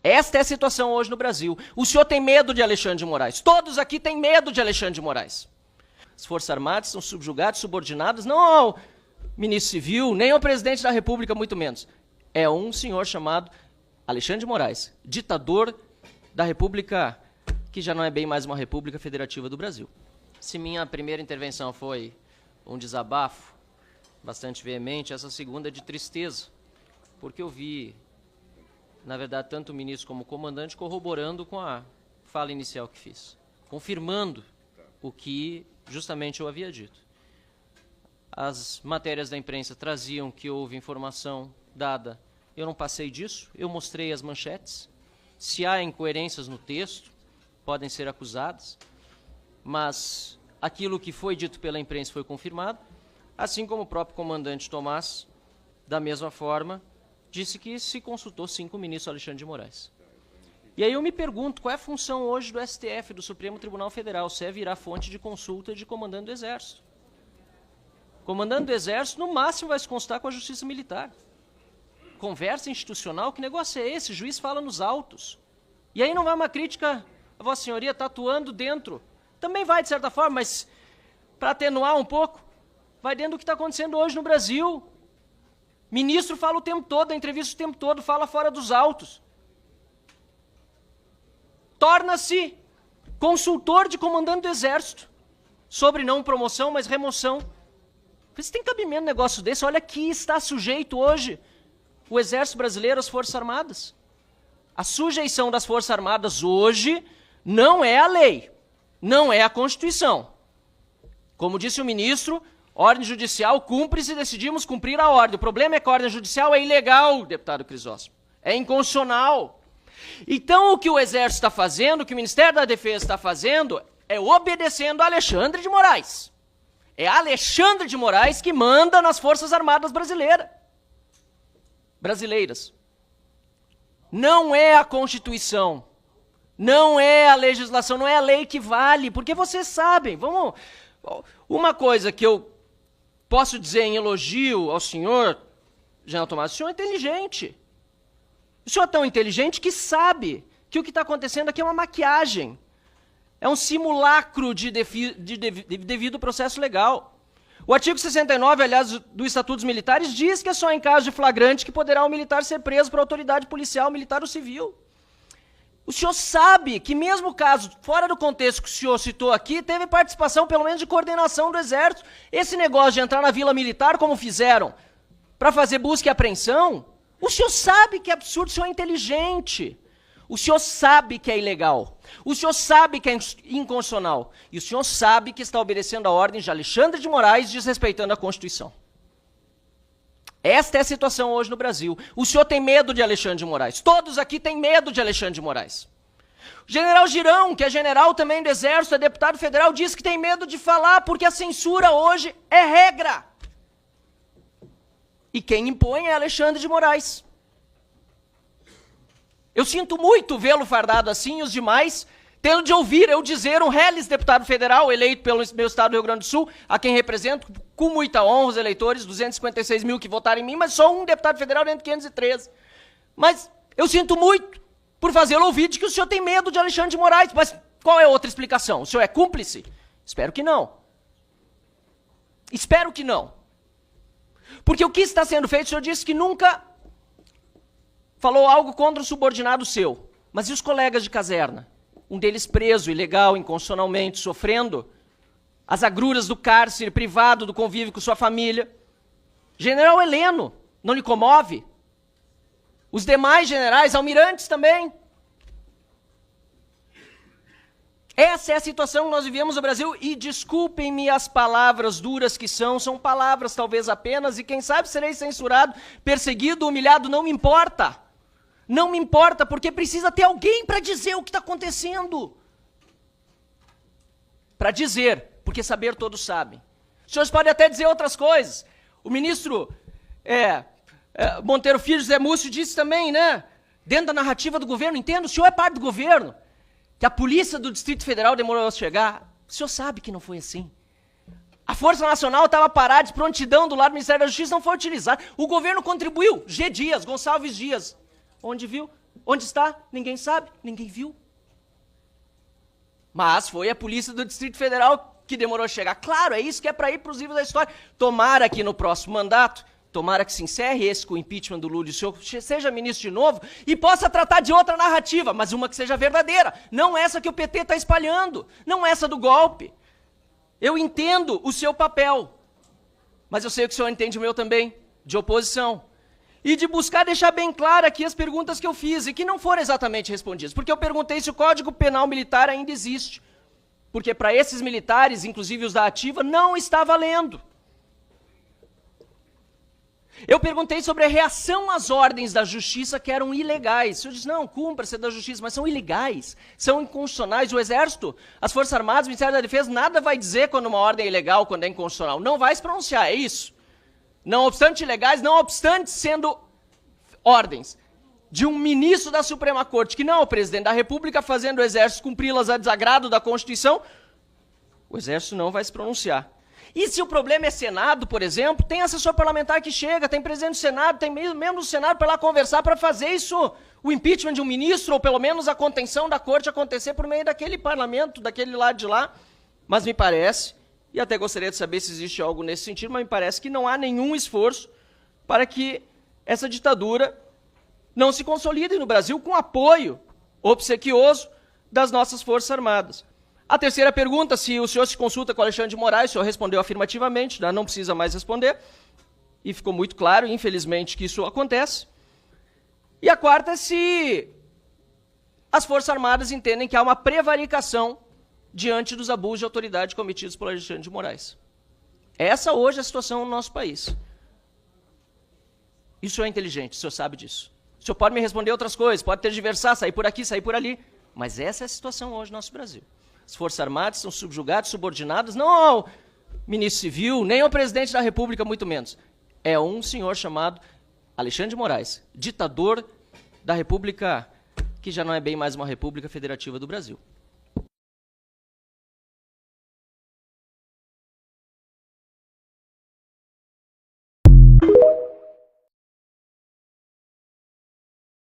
Esta é a situação hoje no Brasil. O senhor tem medo de Alexandre de Moraes. Todos aqui têm medo de Alexandre de Moraes. As Forças Armadas são subjugadas, subordinadas, não ao ministro civil, nem ao presidente da República, muito menos. É um senhor chamado Alexandre de Moraes, ditador da República, que já não é bem mais uma República Federativa do Brasil. Se minha primeira intervenção foi um desabafo bastante veemente, essa segunda é de tristeza, porque eu vi, na verdade, tanto o ministro como o comandante corroborando com a fala inicial que fiz, confirmando o que justamente eu havia dito. As matérias da imprensa traziam que houve informação dada. Eu não passei disso, eu mostrei as manchetes. Se há incoerências no texto, podem ser acusadas, mas aquilo que foi dito pela imprensa foi confirmado, assim como o próprio comandante Tomás, da mesma forma, disse que se consultou sim com o ministro Alexandre de Moraes. E aí eu me pergunto, qual é a função hoje do STF, do Supremo Tribunal Federal, se é virar fonte de consulta de comandante do Exército. Comandante do Exército, no máximo, vai se consultar com a Justiça Militar. Conversa institucional, que negócio é esse? O juiz fala nos autos. E aí não vai uma crítica, a Vossa Senhoria está atuando dentro. Também vai, de certa forma, mas para atenuar um pouco, vai dentro do que está acontecendo hoje no Brasil. Ministro fala o tempo todo, a entrevista o tempo todo, fala fora dos autos. Torna-se consultor de comandante do Exército, sobre não promoção, mas remoção. Você tem cabimento um negócio desse? Olha que está sujeito hoje o Exército Brasileiro às Forças Armadas. A sujeição das Forças Armadas hoje não é a lei, não é a Constituição. Como disse o ministro, ordem judicial cumpre se decidimos cumprir a ordem. O problema é que a ordem judicial é ilegal, deputado Crisóstomo. É inconstitucional. Então, o que o Exército está fazendo, o que o Ministério da Defesa está fazendo, é obedecendo a Alexandre de Moraes. É Alexandre de Moraes que manda nas Forças Armadas brasileiras. Não é a Constituição, não é a legislação, não é a lei que vale, porque vocês sabem, uma coisa que eu posso dizer em elogio ao senhor, General Tomás, o senhor é inteligente. O senhor é tão inteligente que sabe que o que está acontecendo aqui é uma maquiagem. É um simulacro de devido processo legal. O artigo 69, aliás, do Estatuto dos Militares, diz que é só em caso de flagrante que poderá o militar ser preso por autoridade policial, militar ou civil. O senhor sabe que mesmo o caso, fora do contexto que o senhor citou aqui, teve participação, pelo menos, de coordenação do Exército. Esse negócio de entrar na Vila Militar, como fizeram, para fazer busca e apreensão, o senhor sabe que é absurdo, o senhor é inteligente. O senhor sabe que é ilegal. O senhor sabe que é inconstitucional. E o senhor sabe que está obedecendo a ordem de Alexandre de Moraes, desrespeitando a Constituição. Esta é a situação hoje no Brasil. O senhor tem medo de Alexandre de Moraes. Todos aqui têm medo de Alexandre de Moraes. O general Girão, que é general também do Exército, é deputado federal, diz que tem medo de falar porque a censura hoje é regra. E quem impõe é Alexandre de Moraes. Eu sinto muito vê-lo fardado assim e os demais, tendo de ouvir eu dizer um reles deputado federal, eleito pelo meu estado do Rio Grande do Sul, a quem represento, com muita honra os eleitores, 256 mil que votaram em mim, mas só um deputado federal dentro de 513. Mas eu sinto muito por fazê-lo ouvir de que o senhor tem medo de Alexandre de Moraes. Mas qual é a outra explicação? O senhor é cúmplice? Espero que não. Espero que não. Porque o que está sendo feito, o senhor disse que nunca falou algo contra um subordinado seu. Mas e os colegas de caserna? Um deles preso, ilegal, inconstitucionalmente, sofrendo as agruras do cárcere, privado do convívio com sua família. General Heleno, não lhe comove? Os demais generais, almirantes também. Essa é a situação que nós vivemos no Brasil e desculpem-me as palavras duras que são palavras talvez apenas e quem sabe serei censurado, perseguido, humilhado, não me importa. Não me importa, porque precisa ter alguém para dizer o que está acontecendo. Para dizer, porque saber todos sabem. Os senhores podem até dizer outras coisas. O ministro Monteiro Filho, José Múcio, disse também, né? Dentro da narrativa do governo, entendo, o senhor é parte do governo. Que a polícia do Distrito Federal demorou a chegar. O senhor sabe que não foi assim. A Força Nacional estava parada de prontidão do lado do Ministério da Justiça, não foi utilizada. O governo contribuiu. G. Dias, Gonçalves Dias. Onde viu? Onde está? Ninguém sabe, ninguém viu. Mas foi a polícia do Distrito Federal que demorou a chegar. Claro, é isso que é para ir para os livros da história. Tomara que no próximo mandato, tomara que se encerre esse com o impeachment do Lula e o senhor seja ministro de novo e possa tratar de outra narrativa, mas uma que seja verdadeira. Não essa que o PT está espalhando, não essa do golpe. Eu entendo o seu papel, mas eu sei que o senhor entende o meu também, de oposição. E de buscar deixar bem claro aqui as perguntas que eu fiz e que não foram exatamente respondidas. Porque eu perguntei se o Código Penal Militar ainda existe. Porque para esses militares, inclusive os da ativa, não está valendo. Eu perguntei sobre a reação às ordens da justiça que eram ilegais. O senhor disse, não, cumpra-se da justiça, mas são ilegais, são inconstitucionais. O Exército, as Forças Armadas, o Ministério da Defesa, nada vai dizer quando uma ordem é ilegal, quando é inconstitucional. Não vai se pronunciar, é isso. Não obstante ilegais, não obstante sendo ordens de um ministro da Suprema Corte, que não é o presidente da República, fazendo o Exército cumpri-las a desagrado da Constituição, o Exército não vai se pronunciar. E se o problema é Senado, por exemplo, tem assessor parlamentar que chega, tem presidente do Senado, tem membro do Senado para lá conversar para fazer isso, o impeachment de um ministro, ou pelo menos a contenção da Corte acontecer por meio daquele parlamento, daquele lado de lá. Mas me parece, e até gostaria de saber se existe algo nesse sentido, mas me parece que não há nenhum esforço para que essa ditadura não se consolide no Brasil com apoio obsequioso das nossas Forças Armadas. A terceira pergunta, se o senhor se consulta com o Alexandre de Moraes, o senhor respondeu afirmativamente, não precisa mais responder, e ficou muito claro, infelizmente, que isso acontece. E a quarta é se as Forças Armadas entendem que há uma prevaricação diante dos abusos de autoridade cometidos por Alexandre de Moraes. Essa hoje é a situação no nosso país. E o senhor é inteligente, o senhor sabe disso. O senhor pode me responder outras coisas, pode tergiversar, sair por aqui, sair por ali, mas essa é a situação hoje no nosso Brasil. As Forças Armadas são subjugadas, subordinadas, não ao ministro civil, nem ao presidente da República, muito menos. É um senhor chamado Alexandre de Moraes, ditador da República, que já não é bem mais uma República Federativa do Brasil.